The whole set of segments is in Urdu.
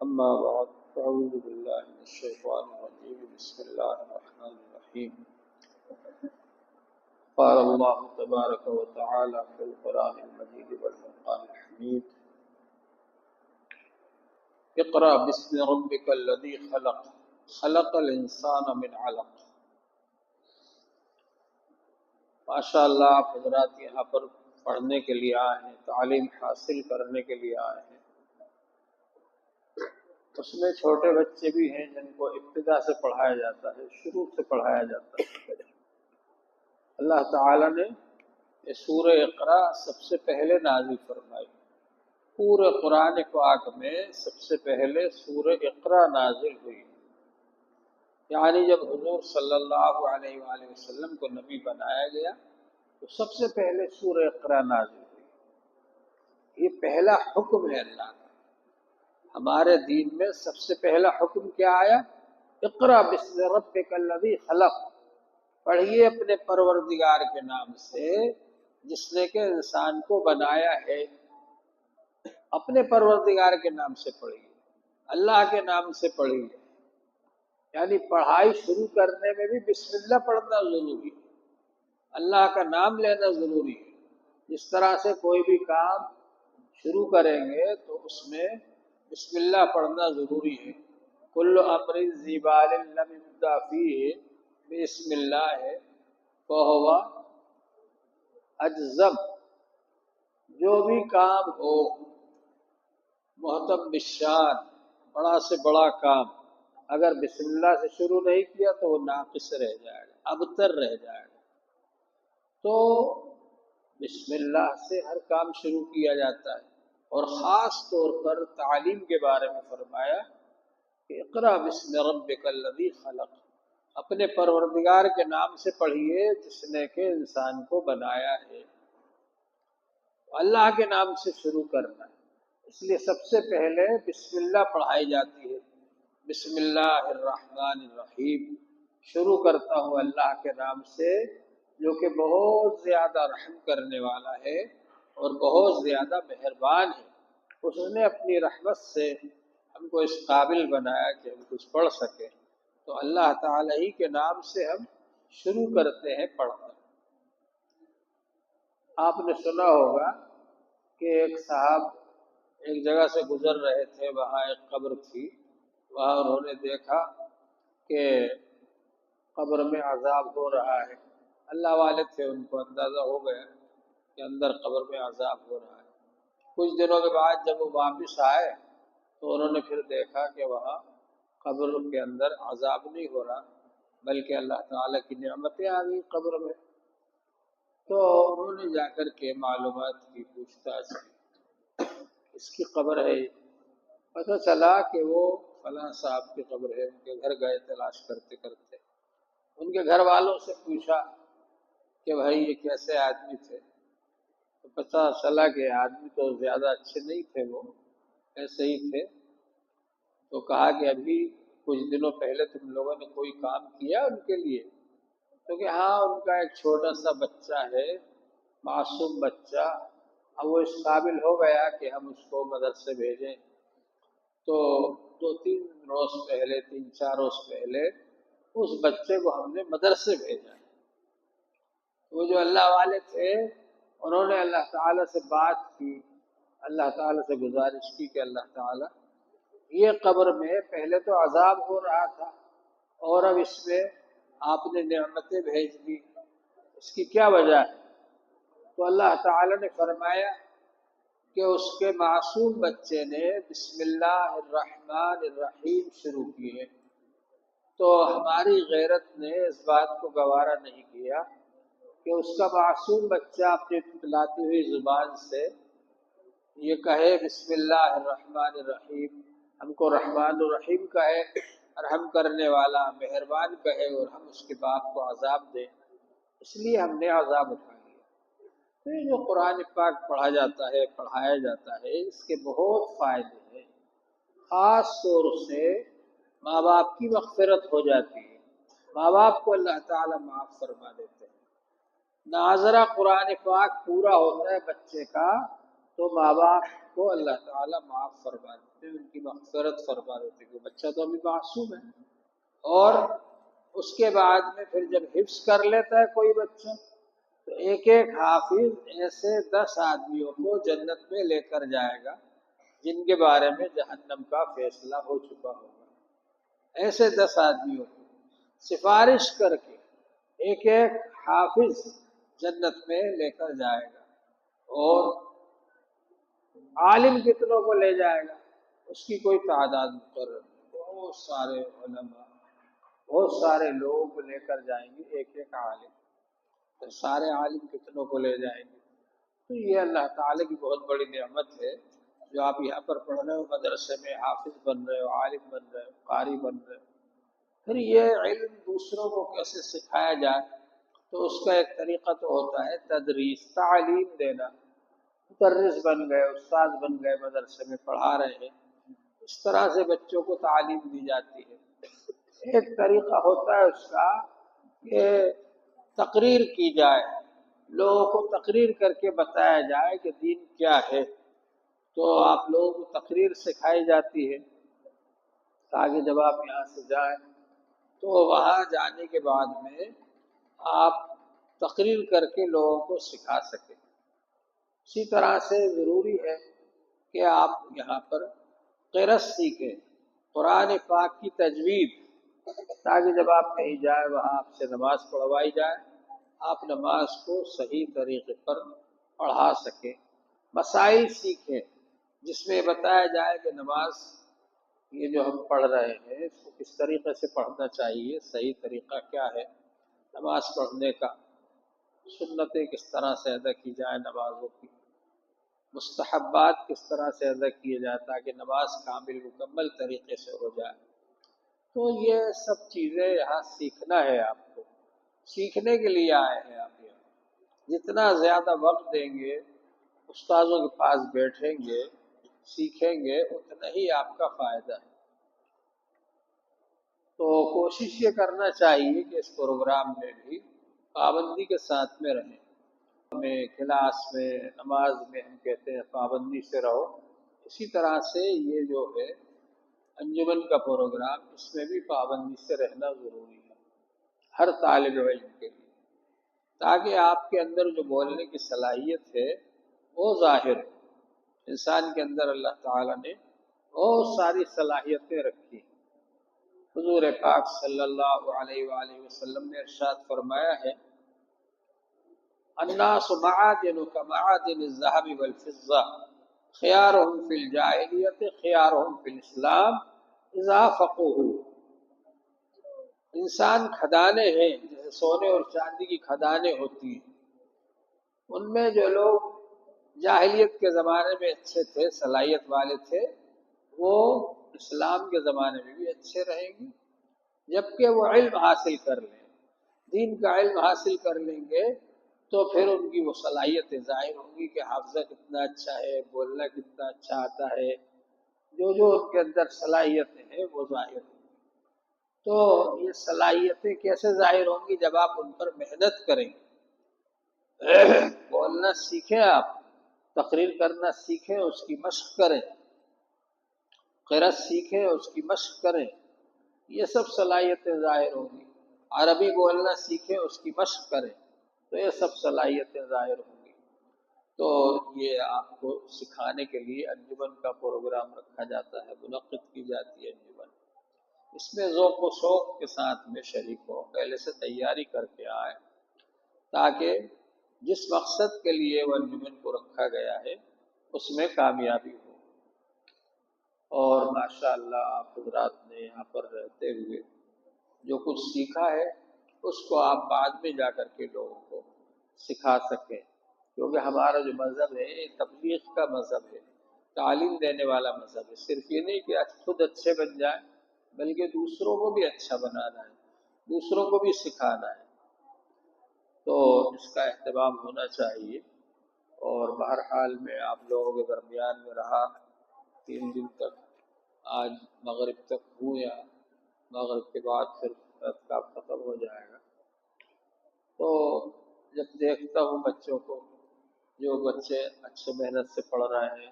أما بعد فأعوذ بالله من الشيطان الرجيم بسم الله الرحمن الرحيم قال الله تبارك وتعالى في القرآن المجيد والفرقان الحميد اقرأ باسم ربك الذي خلق خلق الإنسان من علق۔ ماشاء اللہ آپ حضرات یہاں پر پڑھنے کے لیے آئے ہیں، تعلیم حاصل کرنے کے لیے آئے ہیں۔ اس میں چھوٹے بچے بھی ہیں جن کو ابتدا سے پڑھایا جاتا ہے، شروع سے پڑھایا جاتا ہے۔ اللہ تعالیٰ نے یہ سورہ اقرا سب سے پہلے نازل فرمائی۔ پورے قرآن پاک میں سب سے پہلے سورہ اقرا نازل ہوئی، یعنی جب حضور صلی اللہ علیہ وآلہ وسلم کو نبی بنایا گیا تو سب سے پہلے سورہ اقرا نازل ہوئی۔ یہ پہلا حکم ہے اللہ کا۔ ہمارے دین میں سب سے پہلا حکم کیا آیا؟ اقرا بسم ربک الذی خلق، پڑھیے اپنے پروردگار کے نام سے جس نے کہ انسان کو بنایا ہے۔ اپنے پروردگار کے نام سے پڑھیے، اللہ کے نام سے پڑھیے، یعنی پڑھائی شروع کرنے میں بھی بسم اللہ پڑھنا ضروری ہے، اللہ کا نام لینا ضروری ہے۔ جس طرح سے کوئی بھی کام شروع کریں گے تو اس میں بسم اللہ پڑھنا ضروری ہے۔ کل امر ذی بال لم یبدأ فیہ بسم اللہ فہو اجزم، جو بھی کام ہو محتم بالشان، بڑا سے بڑا کام، اگر بسم اللہ سے شروع نہیں کیا تو وہ ناقص رہ جائے گا، ابتر رہ جائے گا۔ تو بسم اللہ سے ہر کام شروع کیا جاتا ہے، اور خاص طور پر تعلیم کے بارے میں فرمایا کہ اقرأ بسم ربک الذی خلق، اپنے پروردگار کے نام سے پڑھیے جس نے کہ انسان کو بنایا ہے۔ اللہ کے نام سے شروع کرنا ہے، اس لیے سب سے پہلے بسم اللہ پڑھائی جاتی ہے۔ بسم اللہ الرحمن الرحیم، شروع کرتا ہوں اللہ کے نام سے جو کہ بہت زیادہ رحم کرنے والا ہے اور بہت زیادہ مہربان ہے۔ اس نے اپنی رحمت سے ہم کو اس قابل بنایا کہ ہم کچھ پڑھ سکیں، تو اللہ تعالیٰ ہی کے نام سے ہم شروع کرتے ہیں پڑھنا۔ آپ نے سنا ہوگا کہ ایک صاحب ایک جگہ سے گزر رہے تھے، وہاں ایک قبر تھی، وہاں انہوں نے دیکھا کہ قبر میں عذاب ہو رہا ہے۔ اللہ والے تھے، ان کو اندازہ ہو گیا کہ اندر قبر میں عذاب ہو رہا ہے۔ کچھ دنوں کے بعد جب وہ واپس آئے تو انہوں نے پھر دیکھا کہ وہاں قبر کے اندر عذاب نہیں ہو رہا بلکہ اللہ تعالیٰ کی نعمتیں آ گئی قبر میں۔ تو انہوں نے جا کر کے معلومات کی، پوچھ تاچھ کی، اس کی قبر ہے۔ پتہ چلا کہ وہ فلاں صاحب کی قبر ہے۔ ان کے گھر گئے تلاش کرتے کرتے، ان کے گھر والوں سے پوچھا کہ بھائی یہ کیسے آدمی تھے؟ تو پتہ چلا کہ آدمی تو زیادہ اچھے نہیں تھے، وہ ایسے ہی تھے۔ تو کہا کہ ابھی کچھ دنوں پہلے تم لوگوں نے کوئی کام کیا ان کے لیے؟ تو کہ ہاں، ان کا ایک چھوٹا سا بچہ ہے، معصوم بچہ، اب وہ اس قابل ہو گیا کہ ہم اس کو مدرسے بھیجیں۔ تو 3-4 روز پہلے اس بچے کو ہم نے مدرسے بھیجا۔ وہ جو اللہ والے تھے انہوں نے اللہ تعالیٰ سے بات کی، اللہ تعالیٰ سے گزارش کی کہ اللہ تعالیٰ یہ قبر میں پہلے تو عذاب ہو رہا تھا اور اب اس میں آپ نے نعمتیں بھیج دی، اس کی کیا وجہ ہے؟ تو اللہ تعالیٰ نے فرمایا کہ اس کے معصوم بچے نے بسم اللہ الرحمن الرحیم شروع کیے، تو ہماری غیرت نے اس بات کو گوارا نہیں کیا کہ اس کا معصوم بچہ اپنی ٹٹلاتی ہوئی زبان سے یہ کہے بسم اللہ الرحمن الرحیم، ہم کو رحمان الرحیم کہے، رحم کرنے والا مہربان کہے، اور ہم اس کے باپ کو عذاب دیں، اس لیے ہم نے عذاب اٹھا لیا۔ تو یہ جو قرآن پاک پڑھا جاتا ہے، پڑھایا جاتا ہے، اس کے بہت فائدے ہیں۔ خاص طور سے ماں باپ کی مغفرت ہو جاتی ہے، ماں باپ کو اللہ تعالیٰ معاف فرما دیتے ہیں۔ ناظرہ قرآن پاک پورا ہوتا ہے بچے کا تو ماں باپ کو اللہ تعالیٰ معاف فرما دیتے ہیں۔ میں ان کی مغفرت فرما دیتے کہ بچہ تو ابھی معصوم ہے. اور اس کے بعد میں پھر جب حفظ کر لیتا ہے کوئی بچہ تو ایک ایک حافظ ایسے 10 آدمیوں کو جنت میں لے کر جائے گا جن کے بارے میں جہنم کا فیصلہ ہو چکا ہوگا. ایسے 10 آدمیوں کو سفارش کر کے ایک ایک حافظ جنت میں لے کر جائے گا. اور عالم کتنوں کو لے جائے گا اس کی کوئی تعداد مقرر نہیں. بہت سارے علماء، بہت سارے لوگ لے کر جائیں گے ایک ایک عالم. تو سارے عالم کتنوں کو لے جائیں گے؟ تو یہ اللہ تعالی کی بہت بڑی نعمت ہے جو آپ یہاں پر پڑھ رہے ہو، مدرسے میں حافظ بن رہے ہو، عالم بن رہے ہو، قاری بن رہے ہو. پھر یہ علم دوسروں کو کیسے سکھایا جائے تو اس کا ایک طریقہ تو ہوتا ہے تدریس، تعلیم دینا. مدرس بن گئے، استاد بن گئے، مدرسے میں پڑھا رہے ہیں، اس طرح سے بچوں کو تعلیم دی جاتی ہے. ایک طریقہ ہوتا ہے اس کا کہ تقریر کی جائے، لوگوں کو تقریر کر کے بتایا جائے کہ دین کیا ہے. تو آپ لوگوں کو تقریر سکھائی جاتی ہے تاکہ جب آپ یہاں سے جائیں تو وہاں جانے کے بعد میں آپ تقریر کر کے لوگوں کو سکھا سکیں. اسی طرح سے ضروری ہے کہ آپ یہاں پر قرأت سیکھیں، قرآن پاک کی تجوید، تاکہ جب آپ کہیں جائیں وہاں آپ سے نماز پڑھوائی جائے، آپ نماز کو صحیح طریقے پر پڑھا سکیں. مسائل سیکھیں جس میں بتایا جائے کہ نماز یہ جو ہم پڑھ رہے ہیں اس کو کس طریقے سے پڑھنا چاہیے، صحیح طریقہ کیا ہے نماز پڑھنے کا، سنتیں کس طرح سے ادا کی جائیں نمازوں کی، مستحبات کس طرح سے ادا کیے جائیں تاکہ نماز کامل مکمل طریقے سے ہو جائے. تو یہ سب چیزیں یہاں سیکھنا ہے. آپ کو سیکھنے کے لیے آئے ہیں آپ یہاں. جتنا زیادہ وقت دیں گے، استاذوں کے پاس بیٹھیں گے، سیکھیں گے، اتنا ہی آپ کا فائدہ ہے. تو کوشش یہ کرنا چاہیے کہ اس پروگرام میں بھی پابندی کے ساتھ میں رہیں. میں کلاس میں نماز میں ہم کہتے ہیں پابندی سے رہو، اسی طرح سے یہ جو ہے انجمن کا پروگرام، اس میں بھی پابندی سے رہنا ضروری ہے ہر طالب علم کے لیے، تاکہ آپ کے اندر جو بولنے کی صلاحیت ہے وہ ظاہر ہے. انسان کے اندر اللہ تعالیٰ نے بہت ساری صلاحیتیں رکھی. حضور پاک صلی اللہ علیہ وآلہ وسلم نے ارشاد فرمایا ہے الناس معادن كمعادن الذهب والفضة خيارهم في الجاہلیت خيارهم في الاسلام اذا فقهوا. انسان کھدانے ہیں جیسے سونے اور چاندی کی کھدانے ہوتی ہیں. ان میں جو لوگ جاہلیت کے زمانے میں اچھے تھے، صلاحیت والے تھے، وہ اسلام کے زمانے میں بھی اچھے رہیں گے جبکہ وہ علم حاصل کر لیں، دین کا علم حاصل کر لیں گے تو پھر ان کی وہ صلاحیتیں ظاہر ہوں گی کہ حافظہ کتنا اچھا ہے، بولنا کتنا اچھا آتا ہے، جو جو ان کے اندر صلاحیتیں ہیں وہ ظاہر ہوں گی. تو یہ صلاحیتیں کیسے ظاہر ہوں گی؟ جب آپ ان پر محنت کریں گے. بولنا سیکھیں، آپ تقریر کرنا سیکھیں، اس کی مشق کریں، قرأت سیکھیں، اس کی مشق کریں، یہ سب صلاحیتیں ظاہر ہوں گی. عربی بولنا سیکھیں، اس کی مشق کریں تو یہ سب صلاحیتیں ظاہر ہوں گی. تو یہ آپ کو سکھانے کے لیے انجمن کا پروگرام رکھا جاتا ہے، منعقد کی جاتی ہے انجمن. اس میں ذوق و شوق کے ساتھ میں شریک ہو، پہلے سے تیاری کر کے آئے تاکہ جس مقصد کے لیے وہ انجمن کو رکھا گیا ہے اس میں کامیابی ہو. اور ماشاءاللہ آپ حضرات نے یہاں پر رہتے ہوئے جو کچھ سیکھا ہے اس کو آپ بعد میں جا کر کے لوگوں کو سکھا سکیں، کیونکہ ہمارا جو مذہب ہے یہ تبلیغ کا مذہب ہے، تعلیم دینے والا مذہب ہے. صرف یہ نہیں کہ خود اچھے بن جائیں بلکہ دوسروں کو بھی اچھا بنانا ہے، دوسروں کو بھی سکھانا ہے. تو اس کا اہتمام ہونا چاہیے. اور بہرحال میں آپ لوگوں کے درمیان میں رہا 3 دن تک، آج مغرب تک ہوں یا مغرب کے بعد پھر اعتکاف ختم ہو جائے گا. تو جب دیکھتا ہوں بچوں کو، جو بچے اچھے محنت سے پڑھ رہے ہیں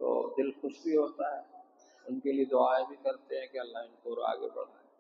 تو دل خوش بھی ہوتا ہے ان کے لیے دعائیں بھی کرتے ہیں کہ اللہ ان کو اور آگے بڑھائے۔